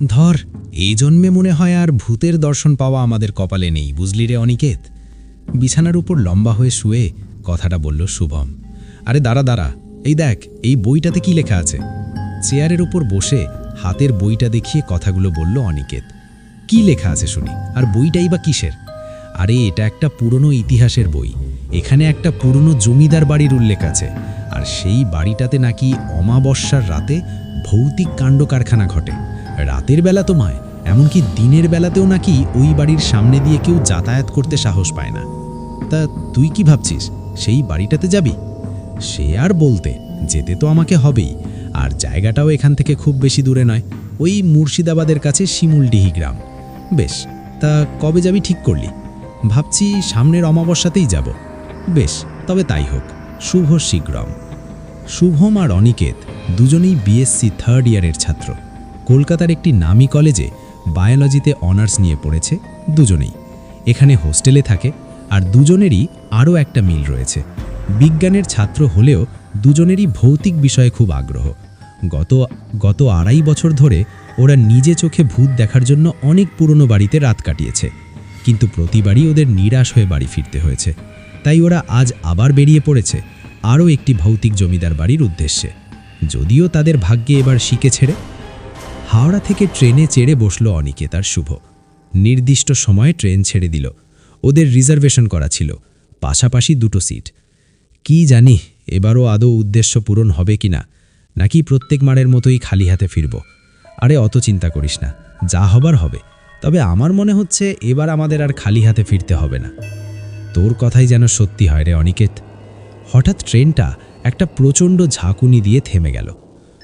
ধর, এই জন্মে মনে হয় আর ভূতের দর্শন পাওয়া আমাদের কপালে নেই, বুঝলি রে অনিকেত। বিছানার উপর লম্বা হয়ে শুয়ে কথাটা বলল শুভম। আরে দাঁড়া দাঁড়া, এই দেখ, এই বইটাতে কি লেখা আছে। চেয়ারের উপর বসে হাতের বইটা দেখিয়ে কথাগুলো বলল অনিকেত। কি লেখা আছে শুনি, আর বইটাই বা কিসের? আরে এটা একটা পুরনো ইতিহাসের বই। এখানে একটা পুরনো জমিদার বাড়ির উল্লেখ আছে, আর সেই বাড়িটাতে নাকি অমাবস্যার রাতে ভৌতিক কাণ্ড কারখানা ঘটে। রাতের বেলা তো নয়, এমনকি দিনের বেলাতেও নাকি ওই বাড়ির সামনে দিয়ে কেউ যাতায়াত করতে সাহস পায় না। তা তুই কি ভাবছিস, সেই বাড়িটাতে যাবি? সে আর বলতে, যেতে তো আমাকে হবেই। আর জায়গাটাও এখান থেকে খুব বেশি দূরে নয়, ওই মুর্শিদাবাদের কাছে শিমুলডিহি গ্রাম। বেশ, তা কবে যাবি ঠিক করলি? ভাবছি সামনের অমাবস্যাতেই যাব। বেশ, তবে তাই হোক, শুভ শীঘ্রম। শুভম আর অনিকেত দুজনেই বিএসসি থার্ড ইয়ারের ছাত্র। কলকাতার একটি নামী কলেজে বায়োলজিতে অনার্স নিয়ে পড়েছে দুজনেই। এখানে হোস্টেলে থাকে, আর দুজনেরই আরও একটা মিল রয়েছে। বিজ্ঞানের ছাত্র হলেও দুজনেরই ভৌতিক বিষয়ে খুব আগ্রহ। গত 2.5 বছর ধরে ওরা নিজে চোখে ভূত দেখার জন্য অনেক পুরনো বাড়িতে রাত কাটিয়েছে, কিন্তু প্রতিবারই ওদের নিরাশ হয়ে বাড়ি ফিরতে হয়েছে। তাই ওরা আজ আবার বেরিয়ে পড়েছে আরও একটি ভৌতিক জমিদার বাড়ির উদ্দেশ্যে। যদিও তাদের ভাগ্যে এবার শিকে ছেড়ে। হাওড়া থেকে ট্রেনে চেড়ে বসল অনিকেত আর শুভ। নির্দিষ্ট সময়ে ট্রেন ছেড়ে দিল। ওদের রিজার্ভেশন করা ছিল, পাশাপাশি 2টো সিট। কি জানি এবারও আদৌ উদ্দেশ্য পূরণ হবে কিনা, নাকি প্রত্যেক মারের মতোই খালি হাতে ফিরব। আরে অত চিন্তা করিস না, যা হবার হবে। তবে আমার মনে হচ্ছে এবার আমাদের আর খালি হাতে ফিরতে হবে না। তোর কথাই যেন সত্যি হয় রে অনিকেত। হঠাৎ ট্রেনটা একটা প্রচণ্ড ঝাঁকুনি দিয়ে থেমে গেল।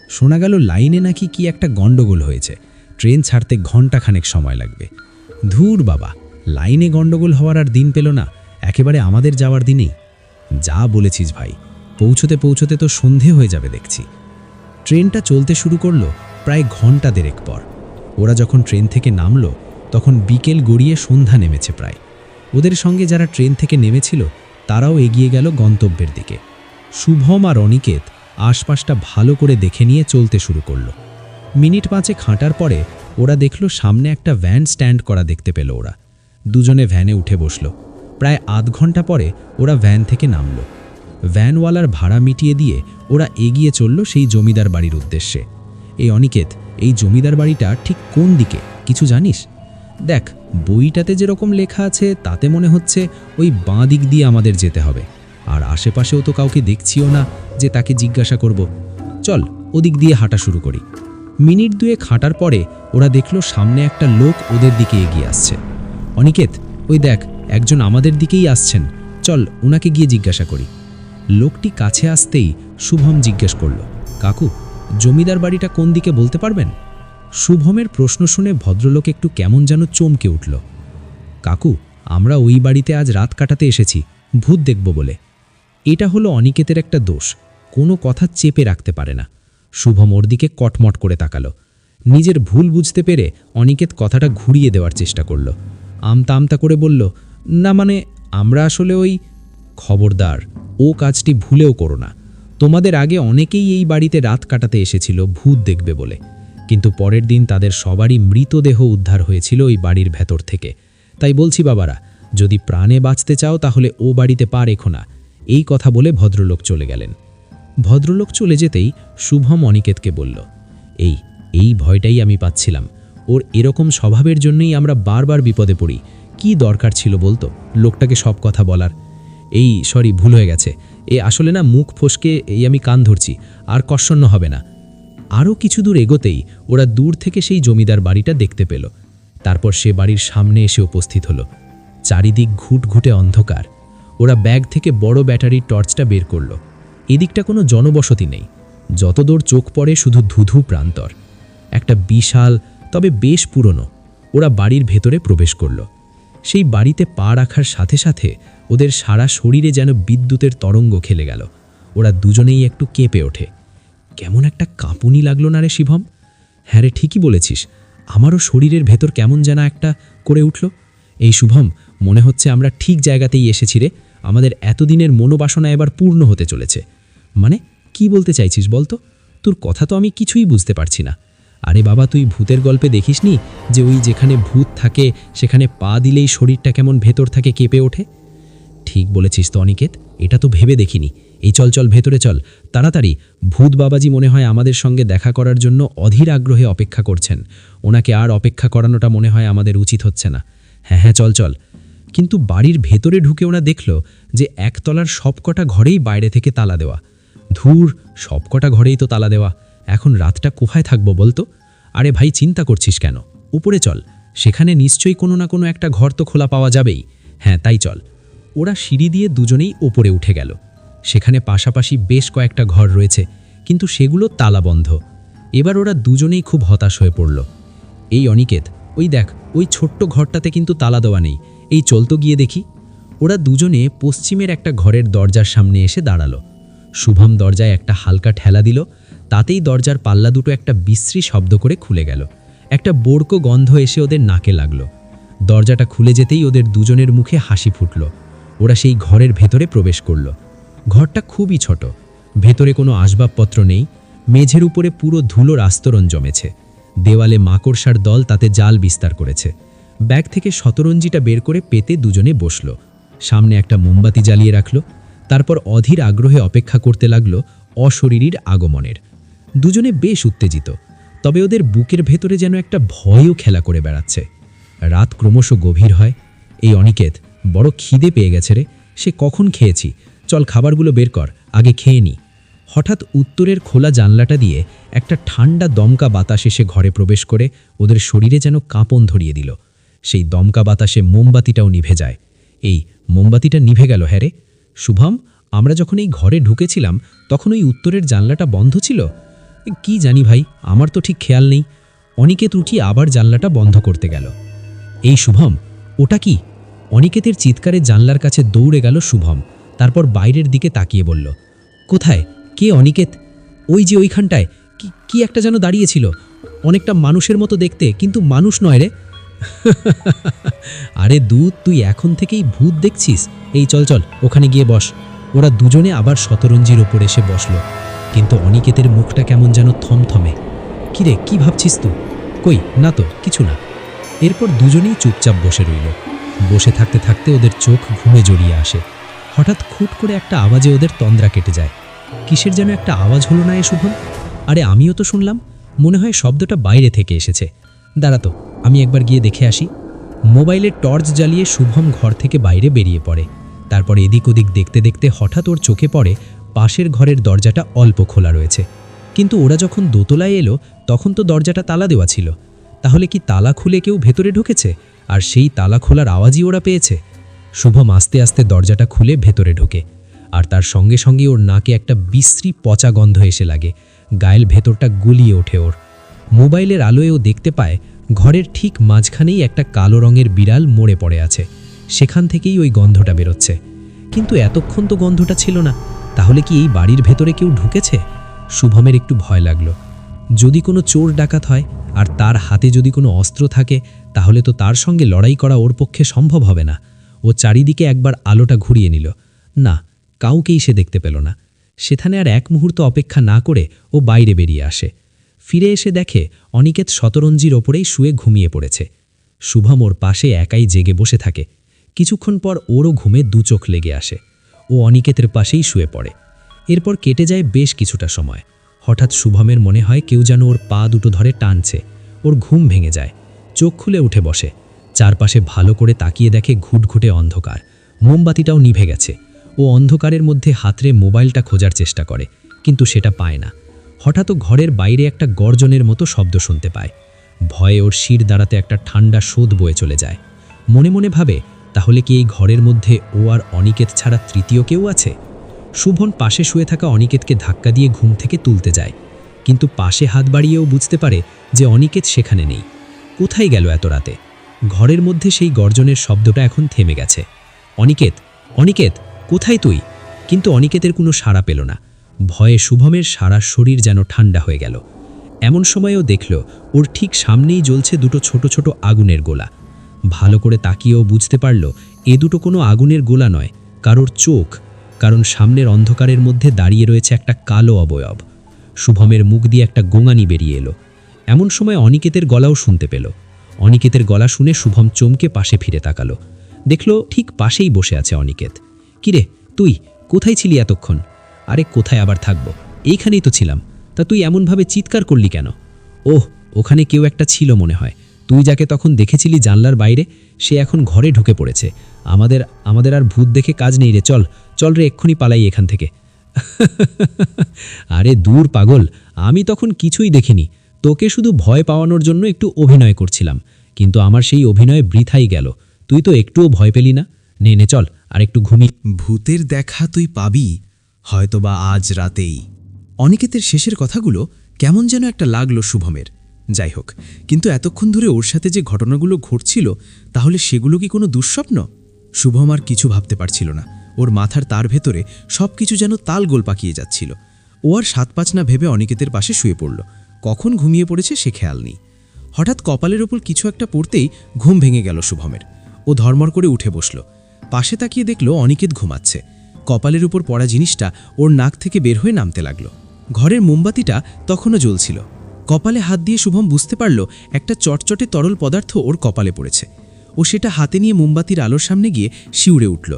শোনা গেল লাইনে নাকি কি একটা গণ্ডগোল হয়েছে, ট্রেন ছাড়তে ঘণ্টাখানেক সময় লাগবে। ধুর বাবা, লাইনে গণ্ডগোল হওয়ার আর দিন পেল না, একেবারে আমাদের যাওয়ার দিনেই। যা বলেছিস ভাই, পৌঁছতে পৌঁছতে তো সন্ধে হয়ে যাবে দেখছি। ট্রেনটা চলতে শুরু করলো প্রায় ঘণ্টা দেড়েক পর। ওরা যখন ট্রেন থেকে নামল তখন বিকেল গড়িয়ে সন্ধ্যা নেমেছে প্রায়। ওদের সঙ্গে যারা ট্রেন থেকে নেমেছিল তারাও এগিয়ে গেল গন্তব্যের দিকে। শুভম আর অনিকেত আশপাশটা ভালো করে দেখে নিয়ে চলতে শুরু করলো। মিনিট 5 হাঁটার পরে ওরা দেখল সামনে একটা ভ্যান স্ট্যান্ড করা দেখতে পেল ওরা। দুজনে ভ্যানে উঠে বসল। প্রায় আধ ঘন্টা পরে ওরা ভ্যান থেকে নামল। ভ্যানওয়ালার ভাড়া মিটিয়ে দিয়ে ওরা এগিয়ে চলল সেই জমিদার বাড়ির উদ্দেশ্যে। এই অনিকেত, এই জমিদার বাড়িটা ঠিক কোন দিকে কিছু জানিস? দেখ, বইটাতে যেরকম লেখা আছে তাতে মনে হচ্ছে ওই বাঁ দিক দিয়ে আমাদের যেতে হবে। আর আশেপাশেও তো কাউকে দেখছিও না যে তাকে জিজ্ঞাসা করব। চল ওদিক দিয়ে হাঁটা শুরু করি। মিনিট 2 হাঁটার পরে ওরা দেখল সামনে একটা লোক ওদের দিকে এগিয়ে আসছে। অনিকেত, ওই দেখ, একজন আমাদের দিকেই আসছেন, চল ওনাকে গিয়ে জিজ্ঞাসা করি। লোকটি কাছে আসতেই শুভম জিজ্ঞেস করল, কাকু, জমিদার বাড়িটা কোন দিকে বলতে পারবেন? শুভমের প্রশ্ন শুনে ভদ্রলোক একটু কেমন যেন চমকে উঠল। কাকু, আমরা ওই বাড়িতে আজ রাত কাটাতে এসেছি, ভূত দেখব বলে। এটা হলো অনিকেতের একটা দোষ, কোনো কথা চেপে রাখতে পারে না। শুভম ওর দিকে কটমট করে তাকালো। নিজের ভুল বুঝতে পেরে অনিকেত কথাটা ঘুরিয়ে দেওয়ার চেষ্টা করল। আমতা আমতা করে বলল, না মানে আমরা আসলে ওই। খবরদার, ও কাজটি ভুলেও করো না। তোমাদের আগে অনেকেই এই বাড়িতে রাত কাটাতে এসেছিল ভূত দেখবে বলে, কিন্তু পরের দিন তাদের সবারই মৃতদেহ উদ্ধার হয়েছিল ওই বাড়ির ভেতর থেকে। তাই বলছি বাবারা, যদি প্রাণে বাঁচতে চাও তাহলে ও বাড়িতে পা রেখো না। এই কথা বলে ভদ্রলোক চলে গেলেন। ভদ্রলোক চলে যেতেই শুভম অনিকেতকে বলল, এই ভয়টাই আমি পাচ্ছিলাম। ওর এরকম স্বভাবের জন্যই আমরা বারবার বিপদে পড়ি। কি দরকার ছিল বলতো লোকটাকে সব কথা বলার? সরি, ভুল হয়ে গেছে। আসলে না, মুখ ফসকে আমি কান ধরছি, আর কর্ষণ্য হবে না। আরও কিছু দূর এগোতেই ওরা দূর থেকে সেই জমিদার বাড়িটা দেখতে পেল। তারপর সে বাড়ির সামনে এসে উপস্থিত হলো। চারিদিক ঘুটঘুটে অন্ধকার। ওরা ব্যাগ থেকে বড় ব্যাটারির টর্চটা বের করল। এদিকটা কোনো জনবসতি নেই, যতদূর চোখ পড়ে শুধু ধুধু প্রান্তর। একটা বিশাল, তবে বেশ পুরনো। ওরা বাড়ির ভেতরে প্রবেশ করল। সেই বাড়িতে পা রাখার সাথে সাথে ওদের সারা শরীরে যেন বিদ্যুতের তরঙ্গ খেলে গেল। ওরা দুজনেই একটু কেঁপে ওঠে। কেমন একটা কাঁপুনি লাগলো না রে শিভম? হ্যাঁ রে, ঠিকই বলেছিস, আমারও শরীরের ভেতর কেমন যেন একটা করে উঠল। এই শুভম, মনে হচ্ছে আমরা ঠিক জায়গাতেই এসেছি রে। আমাদের এতদিনের মনোবাসনা এবার পূর্ণ হতে চলেছে। মানে কি বলতে চাইছিস বলতো? তোর কথা তো আমি কিছুই বুঝতে পারছি না। আরে বাবা, তুই ভূতের গল্পে দেখিসনি যে ওই যেখানে ভূত থাকে সেখানে পা দিলেই শরীরটা কেমন ভেতর থেকে কেঁপে ওঠে? ঠিক বলেছিস তো অনিকেত, এটা তো ভেবে দেখিনি। এই চল চল, ভেতরে চল তাড়াতাড়ি। ভূত বাবাজি মনে হয় আমাদের সঙ্গে দেখা করার জন্য অধীর আগ্রহে অপেক্ষা করছেন। ওনাকে আর অপেক্ষা করানোটা মনে হয় আমাদের উচিত হচ্ছে না। হ্যাঁ হ্যাঁ, চল চল। কিন্তু বাড়ির ভেতরে ঢুকে ওরা দেখল যে একতলার সবকটা ঘরেই বাইরে থেকে তালা দেওয়া। ধুর, সবকটা ঘরেই তো তালা দেওয়া, এখন রাতটা কোথায় থাকবো বলতো? আরে ভাই, চিন্তা করছিস কেন? উপরে চল, সেখানে নিশ্চয়ই কোনো না কোনো একটা ঘর তো খোলা পাওয়া যাবেই। হ্যাঁ, তাই চল। ওরা সিঁড়ি দিয়ে দুজনেই ওপরে উঠে গেল। সেখানে পাশাপাশি বেশ কয়েকটা ঘর রয়েছে, কিন্তু সেগুলো তালাবন্ধ। এবার ওরা দুজনেই খুব হতাশ হয়ে পড়ল। এই অনিকেত, ওই দেখ, ওই ছোট্ট ঘরটাতে কিন্তু তালা দেওয়া নেই। এই চল তো গিয়ে দেখি। ওরা দুজনে পশ্চিমের একটা ঘরের দরজার সামনে এসে দাঁড়ালো। শুভম দরজায় একটা হালকা ঠেলা দিল, তাতেই দরজার পাল্লা দুটো একটা বিশ্রী শব্দ করে খুলে গেল। একটা বোরকো গন্ধ এসে ওদের নাকে লাগলো। দরজাটা খুলে যেতেই ওদের দুজনের মুখে হাসি ফুটল। ওরা সেই ঘরের ভেতরে প্রবেশ করল। ঘরটা খুবই ছোট, ভেতরে কোনো আসবাবপত্র নেই। মেঝের উপরে পুরো ধুলোর আস্তরণ জমেছে। দেওয়ালে মাকড়সার দল তাতে জাল বিস্তার করেছে। ব্যাগ থেকে শতরঞ্জিটা বের করে পেতে দুজনে বসল। সামনে একটা মোমবাতি জ্বালিয়ে রাখল। তারপর অধীর আগ্রহে অপেক্ষা করতে লাগলো অশরীরীর আগমনের। দুজনে বেশ উত্তেজিত, তবে ওদের বুকের ভেতরে যেন একটা ভয়ও খেলা করে বেড়াচ্ছে। রাত ক্রমশ গভীর হয়। এই অনিকেত, বড় খিদে পেয়ে গেছে রে। সে কখন খেয়েছি, চল খাবারগুলো বের কর, আগে খেয়ে নি। হঠাৎ উত্তরের খোলা জানলাটা দিয়ে একটা ঠান্ডা দমকা বাতাস এসে ঘরে প্রবেশ করে ওদের শরীরে যেন কাঁপন ধরিয়ে দিল। সেই দমকা বাতাসে মোমবাতিটাও নিভে যায়। এই মোমবাতিটা নিভে গেল? হ্যাঁ রে শুভম, আমরা যখন এই ঘরে ঢুকেছিলাম তখন ওই উত্তরের জানলাটা বন্ধ ছিল। কি জানি ভাই, আমার তো ঠিক খেয়াল নেই। অনিকেত উঠিয়ে আবার জানলাটা বন্ধ করতে গেল। এই শুভম, ওটা কি? অনিকেতের চিৎকারে জানলার কাছে দৌড়ে গেল শুভম। তারপর বাইরের দিকে তাকিয়ে বলল, কোথায়? কে অনিকেত? ওই যে ওইখানটায় কি একটা যেন দাঁড়িয়েছিল, অনেকটা মানুষের মতো দেখতে, কিন্তু মানুষ নয় রে। আরে দুধ, তুই এখন থেকেই ভূত দেখছিস? এই চল চল, ওখানে গিয়ে বস। ওরা দুজনে আবার শতরঞ্জির ওপর এসে বসল, কিন্তু অনিকেতের মুখটা কেমন যেন থমথমে। কিরে, কি ভাবছিস তুই? কই, না তো কিছু না। এরপর দুজনেই চুপচাপ বসে রইল। বসে থাকতে থাকতে ওদের চোখ ঘুমে জড়িয়ে আসে। হঠাৎ খুট করে একটা আওয়াজে ওদের তন্দ্রা কেটে যায়। কিসের যেন একটা আওয়াজ হলো না এ শুভম? আরে আমিও তো শুনলাম, মনে হয় শব্দটা বাইরে থেকে এসেছে। দাঁড়া তো, আমি একবার গিয়ে দেখে আসি। মোবাইলের টর্চ জ্বালিয়ে শুভম ঘর থেকে বাইরে বেরিয়ে পড়ে। তারপর এদিক ওদিক দেখতে দেখতে হঠাৎ ওর চোখে পড়ে পাশের ঘরের দরজাটা অল্প খোলা রয়েছে। কিন্তু ওরা যখন দোতলায় এলো তখন তো দরজাটা তালা দেওয়া ছিল। তাহলে কি তালা খুলে কেউ ভেতরে ঢুকেছে, আর সেই তালা খোলার আওয়াজই ওরা পেয়েছে? শুভম আস্তে আস্তে দরজাটা খুলে ভেতরে ঢোকে, আর তার সঙ্গে সঙ্গে ওর নাকে একটা বিশ্রী পচা গন্ধ এসে লাগে। গায়ের ভেতরটা গুলিয়ে ওঠে ওর। মোবাইলের আলোয় ও দেখতে পায় ঘরের ঠিক মাঝখানেই একটা কালো রঙের বিড়াল মরে পড়ে আছে। সেখান থেকেই ওই গন্ধটা বেরোচ্ছে। কিন্তু এতক্ষণ তো গন্ধটা ছিল না। তাহলে কি এই বাড়ির ভেতরে কেউ ঢুকেছে? শুভমের একটু ভয় লাগলো। যদি কোনো চোর ডাকাত হয় আর তার হাতে যদি কোনো অস্ত্র থাকে, তাহলে তো তার সঙ্গে লড়াই করা ওর পক্ষে সম্ভব হবে না। ও চারিদিকে একবার আলোটা ঘুরিয়ে নিল। না, কাউকেই সে দেখতে পেল না। সেখানে আর এক মুহূর্ত অপেক্ষা না করে ও বাইরে বেরিয়ে আসে। ফিরে এসে দেখে অনিকেত শতরঞ্জির ওপরেই শুয়ে ঘুমিয়ে পড়েছে। শুভম ওর পাশে একাই জেগে বসে থাকে। কিছুক্ষণ পর ওরও ঘুমে দু চোখ লেগে আসে। ও অনিকেতের পাশেই শুয়ে পড়ে। এরপর কেটে যায় বেশ কিছুটা সময়। হঠাৎ শুভমের মনে হয় কেউ যেন ওর পা দুটো ধরে টানছে। ওর ঘুম ভেঙে যায়। চোখ খুলে উঠে বসে। চারপাশে ভালো করে তাকিয়ে দেখে ঘুটঘুটে অন্ধকার। মোমবাতিটাও নিভে গেছে। ও অন্ধকারের মধ্যে হাতড়ে মোবাইলটা খোঁজার চেষ্টা করে, কিন্তু সেটা পায় না। হঠাৎ ঘরের বাইরে একটা গর্জনের মতো শব্দ শুনতে পায়। ভয়ে ওর শির দাঁড়াতে একটা ঠান্ডা শোধ বয়ে চলে যায়। মনে মনে ভাবে, তাহলে কি এই ঘরের মধ্যে ও আর অনিকেত ছাড়া তৃতীয় কেউ আছে? শুভন পাশে শুয়ে থাকা অনিকেতকে ধাক্কা দিয়ে ঘুম থেকে তুলতে যায়, কিন্তু পাশে হাত বাড়িয়েও বুঝতে পারে যে অনিকেত সেখানে নেই। কোথায় গেল এত রাতে? ঘরের মধ্যে সেই গর্জনের শব্দটা এখন থেমে গেছে। অনিকেত, অনিকেত, কোথায় তুই? কিন্তু অনিকেতের কোনো সাড়া পেল না। ভয়ে শুভমের সারা শরীর যেন ঠান্ডা হয়ে গেল। এমন সময়ও দেখল ওর ঠিক সামনেই জ্বলছে দুটো ছোট ছোট আগুনের গোলা। ভালো করে তাকিয়েও বুঝতে পারল এ দুটো কোনো আগুনের গোলা নয়, কারোর চোখ। কারণ সামনের অন্ধকারের মধ্যে দাঁড়িয়ে রয়েছে একটা কালো অবয়ব। শুভমের মুখ দিয়ে একটা গোঙানি বেরিয়ে এলো। এমন সময় অনিকেতের গলাও শুনতে পেল। অনিকেতের গলা শুনে শুভম চমকে পাশে ফিরে তাকালো। দেখল ঠিক পাশেই বসে আছে অনিকেত। কিরে, তুই কোথায় ছিলি এতক্ষণ? আরে কোথায় আবার থাকবো, এইখানেই তো ছিলাম। তা তুই এমনভাবে চিৎকার করলি কেন? ওহ, ওখানে কেউ একটা ছিল মনে হয়। তুই যাকে তখন দেখেছিলি জানলার বাইরে, সে এখন ঘরে ঢুকে পড়েছে। আমাদের আর ভূত দেখে কাজ নেই রে, চল চল রে, এক্ষুনি পালাই এখান থেকে। আরে দূর পাগল, আমি তখন কিছুই দেখিনি। তোকে শুধু ভয় পাওয়ানোর জন্য একটু অভিনয় করছিলাম, কিন্তু আমার সেই অভিনয় বৃথাই গেল। তুই তো একটুও ভয় পেলি না। নে নে চল, আর একটু ঘুমি। ভূতের দেখা তুই পাবি হয়তোবা আজ রাতেই। অনিকেতের শেষের কথাগুলো কেমন যেন একটা লাগলো শুভমের। যাই হোক, কিন্তু এতক্ষণ ধরে ওর সাথে যে ঘটনাগুলো ঘটছিল, তাহলে সেগুলো কি কোনো দুঃস্বপ্ন? শুভম আর কিছু ভাবতে পারছিল না। ওর মাথার তার ভেতরে সবকিছু যেন তালগোল পাকিয়ে যাচ্ছিল। ও আর ৭-৫ না ভেবে অনিকেতের পাশে শুয়ে পড়ল। কখন ঘুমিয়ে পড়েছে সে খেয়াল নেই। হঠাৎ কপালের ওপর কিছু একটা পড়তেই ঘুম ভেঙে গেল শুভমের। ও ধর্মর করে উঠে বসল। পাশে তাকিয়ে দেখল অনিকেত ঘুমাচ্ছে। কপালের উপর পড়া জিনিসটা ওর নাক থেকে বের হয়ে নামতে লাগল। ঘরের মোমবাতিটা তখনও জ্বলছিল। কপালে হাত দিয়ে শুভম বুঝতে পারল একটা চটচটে তরল পদার্থ ওর কপালে পড়েছে। ও সেটা হাতে নিয়ে মোমবাতির আলোর সামনে গিয়ে শিউরে উঠল।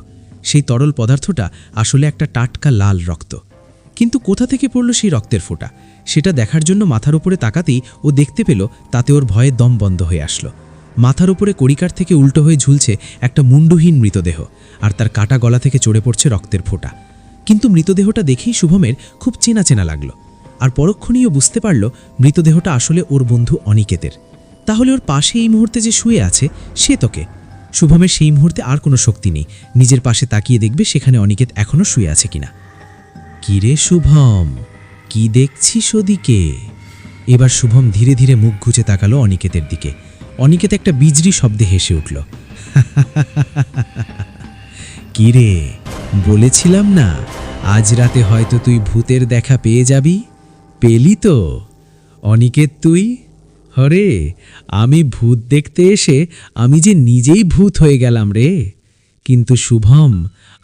সেই তরল পদার্থটা আসলে একটা টাটকা লাল রক্ত। কিন্তু কোথা থেকে পড়ল সেই রক্তের ফোঁটা? সেটা দেখার জন্য মাথার উপরে তাকাতেই ও দেখতে পেল তাতে ওর ভয়ে দম বন্ধ হয়ে আসলো। মাথার উপরে কড়িকাঠ থেকে উল্টো হয়ে ঝুলছে একটা মুন্ডুহীন মৃতদেহ, আর তার কাটা গলা থেকে চড়ে পড়ছে রক্তের ফোঁটা। কিন্তু মৃতদেহটা দেখেই শুভমের খুব চেনা চেনা লাগলো। আর পরক্ষণেই ও বুঝতে পারল মৃতদেহটা আসলে ওর বন্ধু অনিকেতের। তাহলে ওর পাশে এই মুহূর্তে যে শুয়ে আছে সে তোকে। শুভমের সেই মুহূর্তে আর কোনো শক্তি নেই। নিজের পাশে তাকিয়ে দেখবে সেখানে অনিকেত এখনও শুয়ে আছে কিনা। কিরে শুভম, কি দেখছিস ওদিকে? এবার শুভম ধীরে ধীরে মুখ ঘুচে তাকালো অনিকেতের দিকে। অনিকেত একটা বিজরি শব্দে হেসে উঠল। কিরে, বলেছিলাম না আজ রাতে হয়তো তুই ভূতের দেখা পেয়ে যাবি? পেলি তো অনিকেত তুই? হরে, আমি ভূত দেখতে এসে আমি যে নিজেই ভূত হয়ে গেলাম রে। কিন্তু শুভম,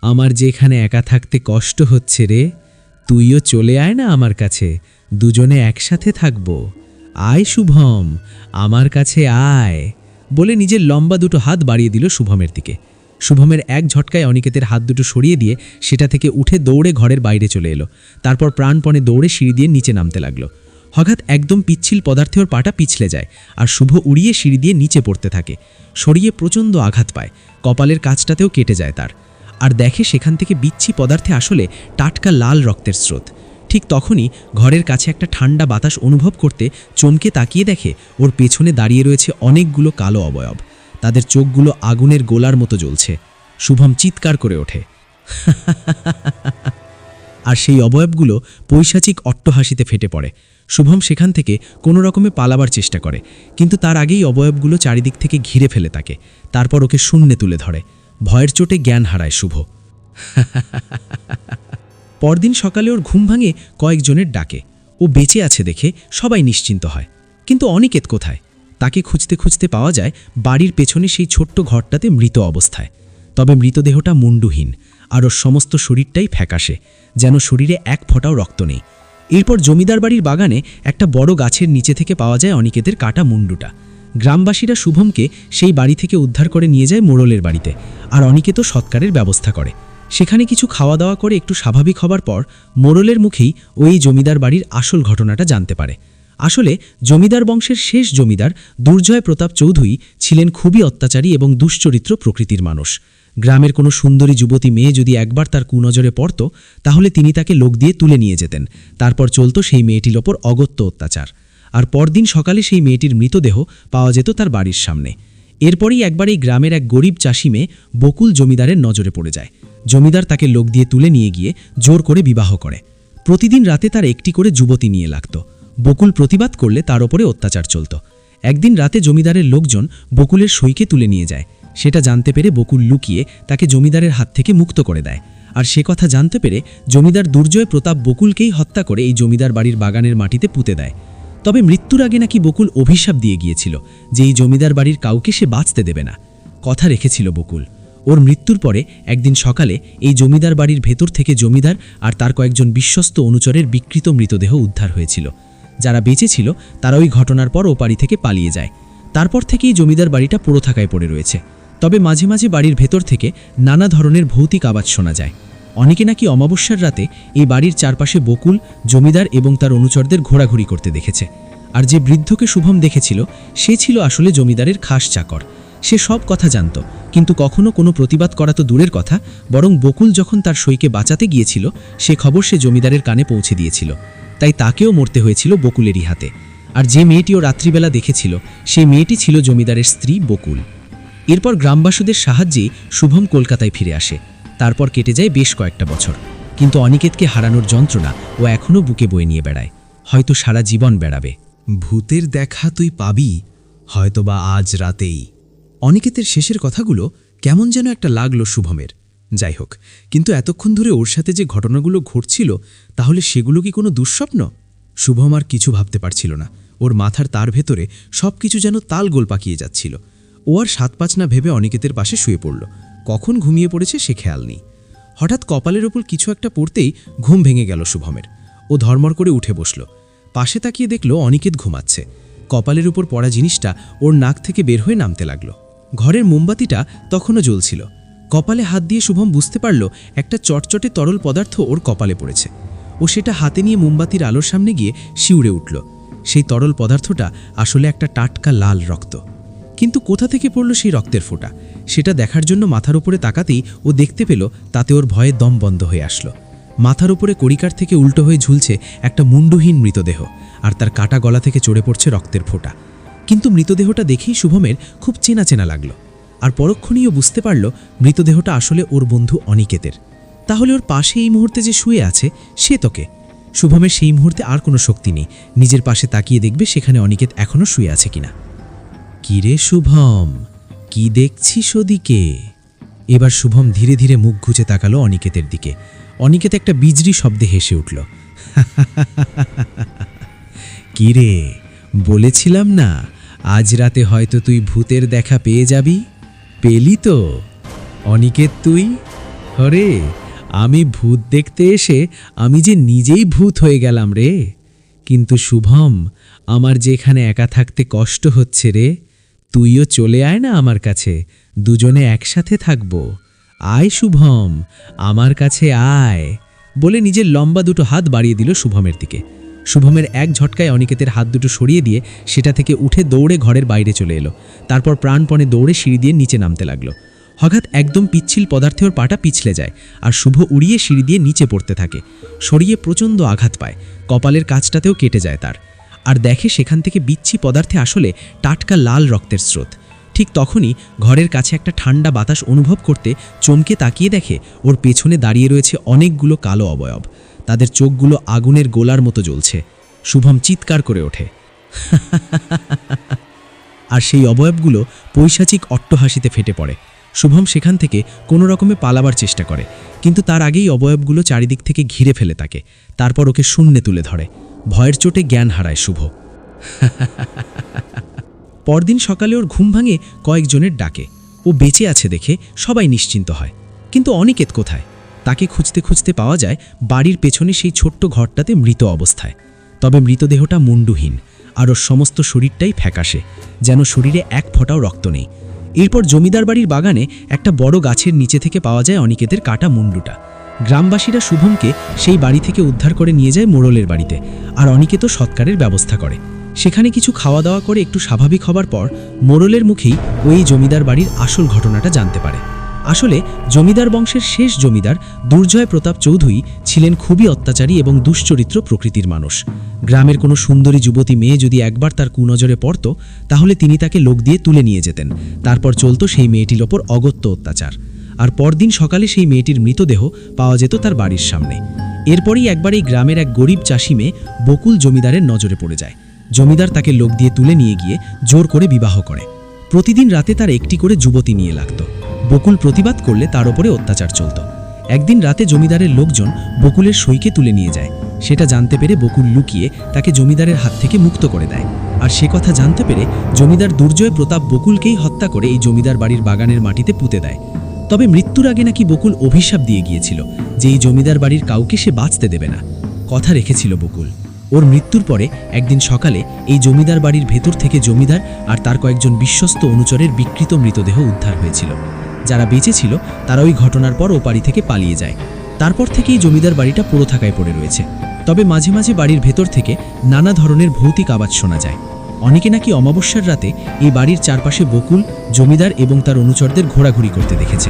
আমার যেখানে একা থাকতে কষ্ট হচ্ছে রে, তুইও চলে আয় না আমার কাছে, দুজনে একসাথে থাকব। আয় শুভম, আমার কাছে আয়, বলে নিজের লম্বা দুটো হাত বাড়িয়ে দিল শুভমের দিকে। শুভমের এক ঝটকায় অনিকেতের হাত দুটো সরিয়ে দিয়ে সেটা থেকে উঠে দৌড়ে ঘরের বাইরে চলে এলো। তারপর প্রাণপণে দৌড়ে সিঁড়ি দিয়ে নিচে নামতে লাগলো। হঠাৎ একদম পিচ্ছিল পদার্থে ওর পাটা পিছলে যায়, আর শুভ উড়িয়ে সিঁড়ি দিয়ে নিচে পড়তে থাকে। সরিয়ে প্রচণ্ড আঘাত পায়, কপালের কাছটাতেও কেটে যায় তার। আর দেখে সেখান থেকে বিচ্ছি পদার্থে আসলে টাটকা লাল রক্তের স্রোত। ঠিক তখনই ঘরের কাছে একটা ঠান্ডা বাতাস অনুভব করতে চমকে তাকিয়ে দেখে ওর পেছনে দাঁড়িয়ে রয়েছে অনেকগুলো কালো অবয়ব। তাদের চোখগুলো আগুনের গোলার মতো জ্বলছে। শুভম চিৎকার করে ওঠে। আর সেই অবয়বগুলো পৈশাচিক অট্টহাসিতে ফেটে পড়ে। শুভম সেখান থেকে কোনো রকমে পালাবার চেষ্টা করে, কিন্তু তার আগেই অবয়বগুলো চারিদিক থেকে ঘিরে ফেলে তাকে। তারপর ওকে শূন্যে তুলে ধরে। ভয়ের চোটে জ্ঞান হারায় শুভ। পরদিন সকালে ওর ঘুম ভাঙে কয়েকজনের ডাকে। ও বেঁচে আছে দেখে সবাই নিশ্চিন্ত হয়। কিন্তু অনিকেত কোথায়? তাকে খুঁজতে খুঁজতে পাওয়া যায় বাড়ির পেছনে সেই ছোট্ট ঘরটাতে মৃত অবস্থায়। তবে মৃতদেহটা মুন্ডুহীন, আর ওর সমস্ত শরীরটাই ফ্যাকাশে, যেন শরীরে এক ফোঁটাও রক্ত নেই। এরপর জমিদার বাড়ির বাগানে একটা বড় গাছের নিচে থেকে পাওয়া যায় অনিকেতের কাটা মুন্ডুটা। গ্রামবাসীরা শুভমকে সেই বাড়ি থেকে উদ্ধার করে নিয়ে যায় মোড়লের বাড়িতে, আর অনিকেতও সৎকারের ব্যবস্থা করে। সেখানে কিছু খাওয়া দাওয়া করে একটু স্বাভাবিক হবার পর মোড়লের মুখেই ওই জমিদার বাড়ির আসল ঘটনাটা জানতে পারে। আসলে জমিদার বংশের শেষ জমিদার দুর্জয় প্রতাপ চৌধুরী ছিলেন খুবই অত্যাচারী এবং দুশ্চরিত্র প্রকৃতির মানুষ। গ্রামের কোনো সুন্দরী যুবতী মেয়ে যদি একবার তার কুনজরে পড়ত, তাহলে তিনি তাকে লোক দিয়ে তুলে নিয়ে যেতেন। তারপর চলত সেই মেয়েটির ওপর অগত্য অত্যাচার। আর পরদিন সকালে সেই মেয়েটির মৃতদেহ পাওয়া যেত তার বাড়ির সামনে। এরপরই একবার এই গ্রামের এক গরিব চাষি মেয়ে বকুল জমিদারের নজরে পড়ে যায়। জমিদার তাকে লোক দিয়ে তুলে নিয়ে গিয়ে জোর করে বিবাহ করে। প্রতিদিন রাতে তার একটি করে যুবতী নিয়ে লাগত। বকুল প্রতিবাদ করলে তার ওপরে অত্যাচার চলত। একদিন রাতে জমিদারের লোকজন বকুলের সইকে তুলে নিয়ে যায়। সেটা জানতে পেরে বকুল লুকিয়ে তাকে জমিদারের হাত থেকে মুক্ত করে দেয়। আর সে কথা জানতে পেরে জমিদার দুর্জয় প্রতাপ বকুলকেই হত্যা করে এই জমিদার বাড়ির বাগানের মাটিতে পুঁতে দেয়। তবে মৃত্যুর আগে নাকি বকুল অভিশাপ দিয়ে গিয়েছিল যে এই জমিদার বাড়ির কাউকে সে বাঁচতে দেবে না। কথা রেখেছিল বকুল। ওর মৃত্যুর পরে একদিন সকালে এই জমিদার বাড়ির ভেতর থেকে জমিদার আর তার কয়েকজন বিশ্বস্ত অনুচরের বিকৃত মৃতদেহ উদ্ধার হয়েছিল। যারা বেঁচে ছিল তারা ওই ঘটনার পর ও বাড়ি থেকে পালিয়ে যায়। তারপর থেকেই জমিদার বাড়িটা পুরো থাকায় পড়ে রয়েছে। তবে মাঝে মাঝে বাড়ির ভেতর থেকে নানা ধরনের ভৌতিক আওয়াজ শোনা যায়। অনেকে নাকি অমাবস্যার রাতে এই বাড়ির চারপাশে বকুল, জমিদার এবং তার অনুচরদের ঘোরাঘুরি করতে দেখেছে। আর যে বৃদ্ধকে শুভম দেখেছিল সে ছিল আসলে জমিদারের খাস চাকর। সে সব কথা জানত, কিন্তু কখনো কোনো প্রতিবাদ করা তো দূরের কথা, বরং বকুল যখন তার সইকে বাঁচাতে গিয়েছিল সে খবর সে জমিদারের কানে পৌঁছে দিয়েছিল। তাই তাকেও মরতে হয়েছিল বকুলেরই হাতে। আর যে মেয়েটিও রাত্রিবেলা দেখেছিল সেই মেয়েটি ছিল জমিদারের স্ত্রী বকুল। এরপর গ্রামবাসীদের সাহায্যে শুভম কলকাতায় ফিরে আসে। তারপর কেটে যায় বেশ কয়েকটা বছর, কিন্তু অনিকেতকে হারানোর যন্ত্রণা ও এখনও বুকে বয়ে নিয়ে বেড়ায়, হয়তো সারা জীবন বেড়াবে। ভূতের দেখা তুই পাবি, হয়তোবা আজ রাতেই। অনিকেতের শেষের কথাগুলো কেমন যেন একটা লাগলো শুভমের। যাই হোক, কিন্তু এতক্ষণ ধরে ওর সাথে যে ঘটনাগুলো ঘটছিল তাহলে সেগুলো কি কোনো দুঃস্বপ্ন? শুভম আর কিছু ভাবতে পারছিল না। ওর মাথার তার ভেতরে সব কিছু যেন তালগোল পাকিয়ে যাচ্ছিল। ও আর ৭-৫ না ভেবে অনিকেতের পাশে শুয়ে পড়ল। কখন ঘুমিয়ে পড়েছে সে খেয়াল নেই। হঠাৎ কপালের ওপর কিছু একটা পড়তেই ঘুম ভেঙে গেল শুভমের। ও ধর্মর করে উঠে বসল। পাশে তাকিয়ে দেখল অনিকেত ঘুমাচ্ছে। কপালের উপর পড়া জিনিসটা ওর নাক থেকে বের হয়ে নামতে লাগলো। ঘরের মোমবাতিটা তখনও জ্বলছিল। কপালে হাত দিয়ে শুভম বুঝতে পারল একটা চটচটে তরল পদার্থ ওর কপালে পড়েছে। ও সেটা হাতে নিয়ে মোমবাতির আলোর সামনে গিয়ে শিউরে উঠল। সেই তরল পদার্থটা আসলে একটা টাটকা লাল রক্ত। কিন্তু কোথা থেকে পড়ল সেই রক্তের ফোঁটা? সেটা দেখার জন্য মাথার উপরে তাকাতেই ও দেখতে পেল তাতে ওর ভয়ে দম বন্ধ হয়ে আসলো। মাথার উপরে কড়িকার থেকে উল্টো হয়ে ঝুলছে একটা মুন্ডুহীন মৃতদেহ, আর তার কাটা গলা থেকে চড়ে পড়ছে রক্তের ফোঁটা। কিন্তু মৃতদেহটা দেখেই শুভমের খুব চেনা চেনা লাগলো। আর পরক্ষণেই ও বুঝতে পারল মৃতদেহটা আসলে ওর বন্ধু অনিকেতের। তাহলে ওর পাশে এই মুহূর্তে যে শুয়ে আছে সে তোকে। শুভমের সেই মুহূর্তে আর কোনো শক্তি নেই। নিজের পাশে তাকিয়ে দেখবে সেখানে অনিকেত এখনও শুয়ে আছে কিনা। কিরে শুভম, কি দেখছিস ওদিকে? এবার শুভম ধীরে ধীরে মুখ ঘুচে তাকালো অনিকেতের দিকে। অনিকেত একটা বিজরি শব্দে হেসে উঠল। কিরে, বলেছিলাম না আজ রাতে হয়তো তুই ভূতের দেখা পেয়ে যাবি? পেলি তো অনিকেত তুই? হরে, আমি ভূত দেখতে এসে আমি যে নিজেই ভূত হয়ে গেলাম রে। কিন্তু শুভম, আমার যেখানে একা থাকতে কষ্ট হচ্ছে রে, তুইও চলে আয় না আমার কাছে, দুজনে একসাথে থাকব। আয় শুভম, আমার কাছে আয়, বলে নিজের লম্বা দুটো হাত বাড়িয়ে দিল শুভমের দিকে। শুভমের এক ঝটকায় অনিকেতের হাত দুটো সরিয়ে দিয়ে সেটা থেকে উঠে দৌড়ে ঘরের বাইরে চলে এলো। তারপর প্রাণপণে দৌড়ে সিঁড়ি দিয়ে নিচে নামতে লাগলো। হঠাৎ একদম পিচ্ছিল পদার্থে ওর পাটা পিছলে যায়, আর শুভ উড়িয়ে সিঁড়ি দিয়ে নিচে পড়তে থাকে। সরিয়ে প্রচণ্ড আঘাত পায়, কপালের কাছটাতেও কেটে যায় তার। আর দেখে সেখান থেকে বিচ্ছি পদার্থে আসলে টাটকা লাল রক্তের স্রোত। ঠিক তখনই ঘরের কাছে একটা ঠান্ডা বাতাস অনুভব করতে চমকে তাকিয়ে দেখে ওর পেছনে দাঁড়িয়ে রয়েছে অনেকগুলো কালো অবয়ব। তাদের চোখগুলো আগুনের গোলার মতো জ্বলছে। শুভম চিৎকার করে ওঠে। আর সেই অবয়বগুলো পৈশাচিক অট্টহাসিতে ফেটে পড়ে। শুভম সেখান থেকে কোনো রকমে পালাবার চেষ্টা করে, কিন্তু তার আগেই অবয়বগুলো চারিদিক থেকে ঘিরে ফেলে তাকে। তারপর ওকে শূন্যে তুলে ধরে। ভয়ের চোটে জ্ঞান হারায় শুভ। পরদিন সকালে ওর ঘুম ভাঙে কয়েকজনের ডাকে। ও বেঁচে আছে দেখে সবাই নিশ্চিন্ত হয়। কিন্তু অনিকেত কোথায়? তাকে খুঁজতে খুঁজতে পাওয়া যায় বাড়ির পেছনে সেই ছোট্ট ঘরটাতে মৃত অবস্থায়। তবে মৃতদেহটা মুন্ডুহীন, আর ওর সমস্ত শরীরটাই ফ্যাকাশে, যেন শরীরে এক ফোঁটাও রক্ত নেই। এরপর জমিদার বাড়ির বাগানে একটা বড় গাছের নিচে থেকে পাওয়া যায় অনিকেতের কাটা মুন্ডুটা। গ্রামবাসীরা শুভমকে সেই বাড়ি থেকে উদ্ধার করে নিয়ে যায় মোড়লের বাড়িতে, আর অনিকেতও সৎকারের ব্যবস্থা করে। সেখানে কিছু খাওয়া দাওয়া করে একটু স্বাভাবিক হবার পর মোড়লের মুখেই ওই জমিদার বাড়ির আসল ঘটনাটা জানতে পারে। আসলে জমিদার বংশের শেষ জমিদার দুর্জয় প্রতাপ চৌধুরী ছিলেন খুবই অত্যাচারী এবং দুশ্চরিত্র প্রকৃতির মানুষ। গ্রামের কোনো সুন্দরী যুবতী মেয়ে যদি একবার তার কুনজরে পড়ত, তাহলে তিনি তাকে লোক দিয়ে তুলে নিয়ে যেতেন। তারপর চলত সেই মেয়েটির ওপর অগত্য অত্যাচার। আর পরদিন সকালে সেই মেয়েটির মৃতদেহ পাওয়া যেত তার বাড়ির সামনে। এরপরই একবার এই গ্রামের এক গরিব চাষি মেয়ে বকুল জমিদারের নজরে পড়ে যায়। জমিদার তাকে লোক দিয়ে তুলে নিয়ে গিয়ে জোর করে বিবাহ করে। প্রতিদিন রাতে তার একটি করে যুবতী নিয়ে লাগত। বকুল প্রতিবাদ করলে তার উপরে অত্যাচার চলত। একদিন রাতে জমিদারের লোকজন বকুলের সইকে তুলে নিয়ে যায়। সেটা জানতে পেরে বকুল লুকিয়ে তাকে জমিদারের হাত থেকে মুক্ত করে দেয়। আর সে কথা জানতে পেরে জমিদার দুর্জয় প্রতাপ বকুলকেই হত্যা করে এই জমিদার বাড়ির বাগানের মাটিতে পুঁতে দেয়। তবে মৃত্যুর আগে নাকি বকুল অভিশাপ দিয়ে গিয়েছিল যে এই জমিদার বাড়ির কাউকে সে বাঁচতে দেবে না। কথা রেখেছিল বকুল। ওর মৃত্যুর পরে একদিন সকালে এই জমিদার বাড়ির ভেতর থেকে জমিদার আর তার কয়েকজন বিশ্বস্ত অনুচরের বিকৃত মৃতদেহ উদ্ধার হয়েছিল। যারা বেঁচে ছিল তারা ওই ঘটনার পর ও বাড়ি থেকে পালিয়ে যায়। তারপর থেকেই জমিদার বাড়িটা পুরো থাকায় পড়ে রয়েছে। তবে মাঝে মাঝে বাড়ির ভেতর থেকে নানা ধরনের ভৌতিক আওয়াজ শোনা যায়। অনেকে নাকি অমাবস্যার রাতে এই বাড়ির চারপাশে বকুল, জমিদার এবং তার অনুচরদের ঘোরাঘুরি করতে দেখেছে।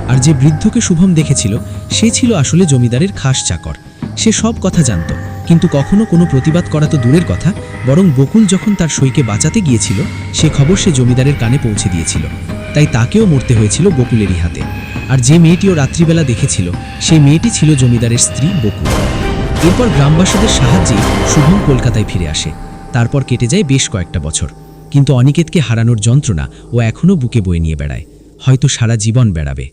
আর যে বৃদ্ধকে শুভম দেখেছিল সে ছিল আসলে জমিদারের খাস চাকর। সে সব কথা জানত, কিন্তু কখনো কোনো প্রতিবাদ করা তো দূরের কথা, বরং বকুল যখন তার সইকে বাঁচাতে গিয়েছিল সে খবর সে জমিদারের কানে পৌঁছে দিয়েছিল। তাই তাকেও মরতে হয়েছিল বকুলেরই হাতে। আর যে মেয়েটিও রাত্রিবেলা দেখেছিল সেই মেয়েটি ছিল জমিদারের স্ত্রী বকুল। এরপর গ্রামবাসীদের সাহায্যে শুভম কলকাতায় ফিরে আসে। তারপর কেটে যায় বেশ কয়েকটা বছর, কিন্তু অনিকেতকে হারানোর যন্ত্রণা ও এখনও বুকে বয়ে নিয়ে বেড়ায়, হয়তো সারা জীবন বেড়াবে।